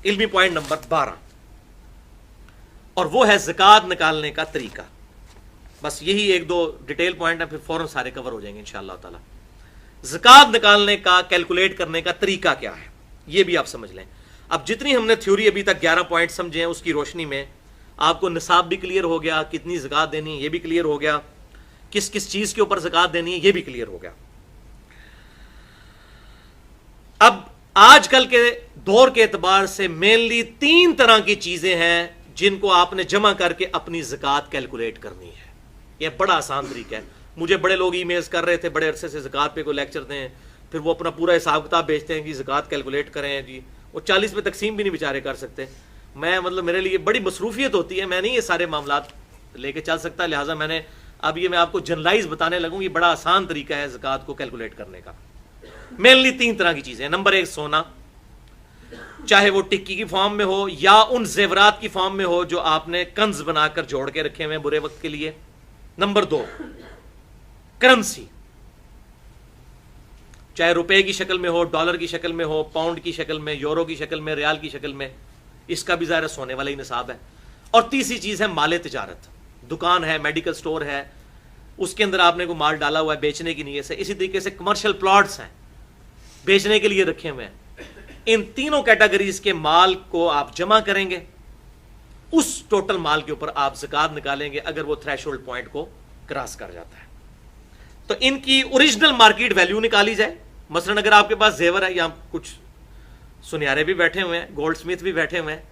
علمی point number 12، اور وہ ہے زکوٰۃ نکالنے کا طریقہ. بس یہی ایک دو ڈیٹیل پوائنٹ ہیں، پھر فوراً سارے کور ہو جائیں گے انشاءاللہ تعالی. زکوٰۃ نکالنے کا کیلکولیٹ کرنے کا طریقہ کیا ہے یہ بھی آپ سمجھ لیں. اب جتنی ہم نے تھیوری ابھی تک 11 پوائنٹ سمجھے ہیں، اس کی روشنی میں آپ کو نصاب بھی کلیئر ہو گیا، کتنی زکوٰۃ دینی ہے یہ بھی کلیئر ہو گیا، کس کس چیز کے اوپر زکوٰۃ دینی ہے یہ بھی کلیئر ہو گیا. اب آج کل کے دور کے اعتبار سے مینلی 3 طرح کی چیزیں ہیں جن کو آپ نے جمع کر کے اپنی زکوٰۃ کیلکولیٹ کرنی ہے. یہ بڑا آسان طریقہ ہے. مجھے بڑے لوگ ای میلز کر رہے تھے بڑے عرصے سے، زکوٰۃ پہ کوئی لیکچر دیں، پھر وہ اپنا پورا حساب کتاب بیچتے ہیں کہ زکوٰۃ کیلکولیٹ کریں جی، وہ 40 پہ تقسیم بھی نہیں بیچارے کر سکتے. میں میرے لیے بڑی مصروفیت ہوتی ہے، میں نہیں یہ سارے معاملات لے کے چل سکتا، لہٰذا میں آپ کو جنرلائز بتانے لگوں. یہ بڑا آسان طریقہ ہے زکوٰۃ کو کیلکولیٹ کرنے کا. مینلی 3 طرح کی چیزیں. نمبر 1 سونا، چاہے وہ ٹکی کی فارم میں ہو یا ان زیورات کی فارم میں ہو جو آپ نے کنز بنا کر جوڑ کے رکھے ہوئے برے وقت کے لیے. نمبر 2 کرنسی، چاہے روپے کی شکل میں ہو، ڈالر کی شکل میں ہو، پاؤنڈ کی شکل میں، یورو کی شکل میں، ریال کی شکل میں، اس کا بھی ظاہر سونے والا ہی نصاب ہے. اور تیسری چیز ہے مال تجارت، دکان ہے، میڈیکل سٹور ہے، اس کے اندر آپ نے کوئی مال ڈالا ہوا ہے بیچنے کی نیت سے. اسی طریقے سے کمرشل پلاٹس ہیں بیچنے کے لیے رکھے ہوئے ہیں. ان تینوں کیٹیگریز کے مال کو آپ جمع کریں گے، اس ٹوٹل مال کے اوپر آپ زکوٰۃ نکالیں گے اگر وہ تھریش ہولڈ پوائنٹ کو کراس کر جاتا ہے. تو ان کی اوریجنل مارکیٹ ویلیو نکالی جائے. مثلا اگر آپ کے پاس زیور ہے، یا کچھ سنیارے بھی بیٹھے ہوئے ہیں، گولڈ سمتھ بھی بیٹھے ہوئے ہیں،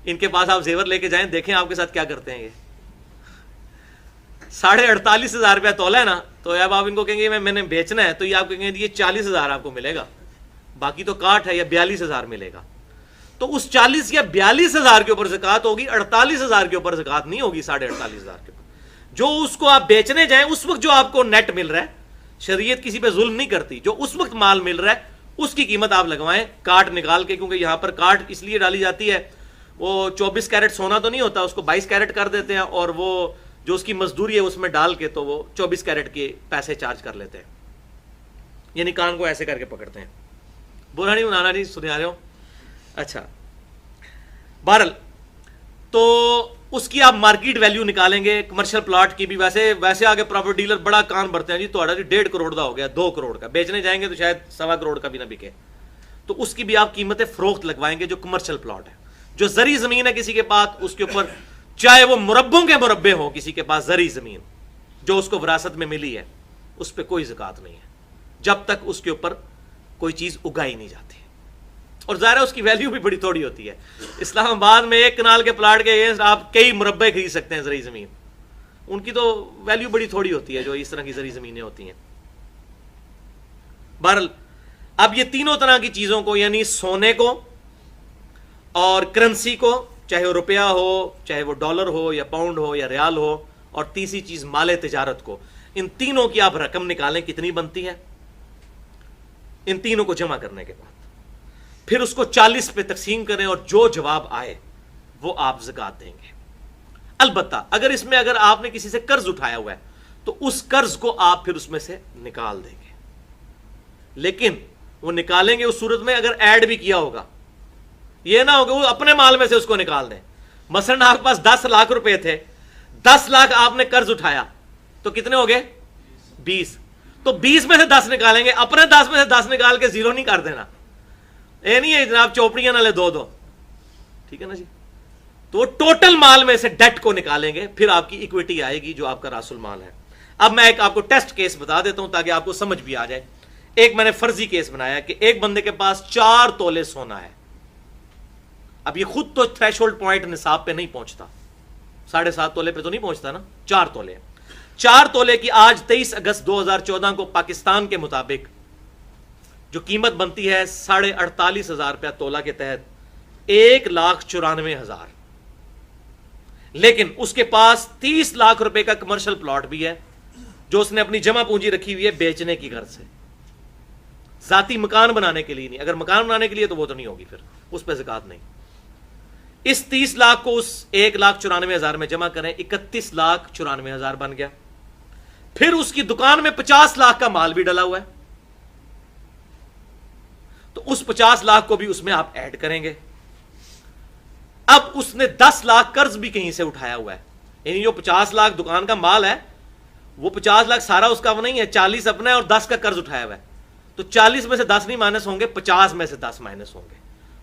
ان کے پاس آپ زیور لے کے جائیں، دیکھیں آپ کے ساتھ کیا کرتے ہیں. یہ 48,500 روپیہ تولا ہے نا، تو اب آپ ان کو کہیں گے میں نے بیچنا ہے، تو یہ آپ کہیں گے یہ 40,000 آپ کو ملے گا، باقی تو کاٹ ہے، یا 42,000 ملے گا. تو اس 40 یا 42,000 کے اوپر زکوٰۃ ہوگی، 48,000 کے اوپر زکوٰۃ نہیں ہوگی. 48,500 کے اوپر جو اس کو آپ بیچنے جائیں اس وقت جو آپ کو نیٹ مل رہا ہے، شریعت کسی پہ ظلم نہیں کرتی، جو اس وقت مال مل رہا ہے اس کی قیمت آپ لگوائیں کاٹ نکال کے. کیونکہ یہاں پر کاٹ اس لیے ڈالی جاتی ہے، وہ 24 کیرٹ سونا تو نہیں ہوتا، اس کو 22 کیرٹ کر دیتے ہیں، اور وہ جو اس کی مزدوری ہے اس میں ڈال کے تو وہ 24 کیرٹ کے پیسے چارج کر لیتے ہیں. یعنی کان کو ایسے کر کے پکڑتے ہیں. برا نہیں بنانا نہیں، سنے آ رہے ہو. اچھا، بہرحال تو اس کی آپ مارکیٹ ویلیو نکالیں گے. کمرشل پلاٹ کی بھی ویسے آگے پراپرٹی ڈیلر بڑا کان بھرتے ہیں جی، تو 1.5 کروڑ کا ہو گیا، 2 کروڑ کا بیچنے جائیں گے تو شاید 1.25 کروڑ کا بھی نہ بکے. تو اس کی بھی آپ قیمت فروخت لگوائیں گے. جو کمرشل پلاٹ ہے، جو زرعی زمین ہے کسی کے پاس، اس کے اوپر چاہے وہ مربوں کے مربے ہوں، کسی کے پاس زرعی زمین جو اس کو وراثت میں ملی ہے، اس پہ کوئی زکوٰۃ نہیں ہے جب تک اس کے اوپر کوئی چیز اگائی نہیں جاتی. اور ظاہر ہے اس کی ویلیو بھی بڑی تھوڑی ہوتی ہے. اسلام آباد میں 1 کنال کے پلاٹ کے اگینسٹ آپ کئی مربے خرید سکتے ہیں زرعی زمین، ان کی تو ویلیو بڑی تھوڑی ہوتی ہے جو اس طرح کی زرعی زمینیں ہوتی ہیں. بہرحال اب یہ تینوں طرح کی چیزوں کو، یعنی سونے کو اور کرنسی کو، چاہے وہ روپیہ ہو، چاہے وہ ڈالر ہو یا پاؤنڈ ہو یا ریال ہو، اور تیسری چیز مال تجارت کو، ان تینوں کی آپ رقم نکالیں کتنی بنتی ہے. ان تینوں کو جمع کرنے کے بعد پھر اس کو 40 پہ تقسیم کریں، اور جو جواب آئے وہ آپ زکوٰۃ دیں گے. البتہ اگر آپ نے کسی سے قرض اٹھایا ہوا ہے تو اس قرض کو آپ پھر اس میں سے نکال دیں گے. لیکن وہ نکالیں گے اس صورت میں اگر ایڈ بھی کیا ہوگا. یہ نہ ہوگا وہ اپنے مال میں سے اس کو نکال دیں. مثلا آپ کے پاس 10 لاکھ روپے تھے، 10 لاکھ آپ نے قرض اٹھایا تو کتنے ہو گئے؟ 20. تو 20 میں سے 10 نکالیں گے، اپنے 10 میں سے 10 نکال کے 0 نہیں کر دینا. یہ نہیں ہے جناب چوپڑیاں نہ لے 2 ٹھیک ہے نا جی. تو ٹوٹل مال میں سے ڈیٹ کو نکالیں گے، پھر آپ کی ایکویٹی آئے گی جو آپ کا راس المال ہے. اب میں ایک آپ کو ٹیسٹ کیس بتا دیتا ہوں تاکہ آپ کو سمجھ بھی آ جائے. ایک میں نے فرضی کیس بنایا کہ ایک بندے کے پاس 4 تولے سونا ہے. اب یہ خود تو تھریش ہولڈ پوائنٹ نصاب پہ نہیں پہنچتا، 7.5 تولے پہ تو نہیں پہنچتا نا، 4 تولے. 4 تولے کی آج 23 اگست 2014 کو پاکستان کے مطابق جو قیمت بنتی ہے 48,500 روپیہ تولہ کے تحت 1,94,000. لیکن اس کے پاس 30 لاکھ روپے کا کمرشل پلاٹ بھی ہے جو اس نے اپنی جمع پونجی رکھی ہوئی ہے بیچنے کی غرض سے، ذاتی مکان بنانے کے لیے نہیں. اگر مکان بنانے کے لیے تو وہ تو نہیں ہوگی، پھر اس پہ زکوٰۃ نہیں. اس 30 لاکھ کو اس 1,94,000 میں جمع کریں، 31,94,000 بن گیا. پھر اس کی دکان میں 50 لاکھ کا مال بھی ڈلا ہوا ہے، تو اس 50 لاکھ کو بھی اس میں آپ ایڈ کریں گے۔ اب اس نے 10 لاکھ قرض بھی کہیں سے اٹھایا ہوا ہے، یعنی جو 50 لاکھ دکان کا مال ہے وہ 50 لاکھ سارا اس کا وہ نہیں ہے، 40 اپنا ہے اور 10 کا قرض اٹھایا ہوا ہے، تو 40 میں سے 10 نہیں مائنس ہوں گے، 50 میں سے 10 مائنس ہوں گے،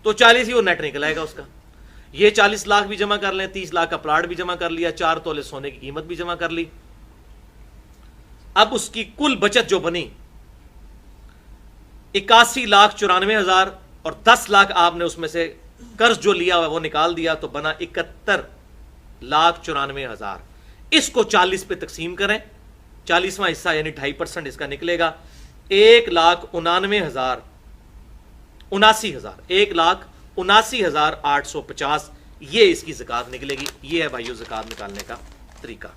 تو 40 ہی وہ نیٹ نکل آئے گا اس کا۔ یہ 40 لاکھ بھی جمع کر لیں، 30 لاکھ کا پلاٹ بھی جمع کر لیا، 4 تولے سونے کی قیمت بھی جمع کر لی۔ اب اس کی کل بچت جو بنی 81,94,000 اور 10 لاکھ آپ نے اس میں سے قرض جو لیا ہوا وہ نکال دیا، تو بنا 71,94,000۔ اس کو 40 پہ تقسیم کریں، 40واں حصہ یعنی 2.5% اس کا نکلے گا 1,79,000 1,79,850، یہ اس کی زکات نکلے گی۔ یہ ہے بھائیو زکات نکالنے کا طریقہ۔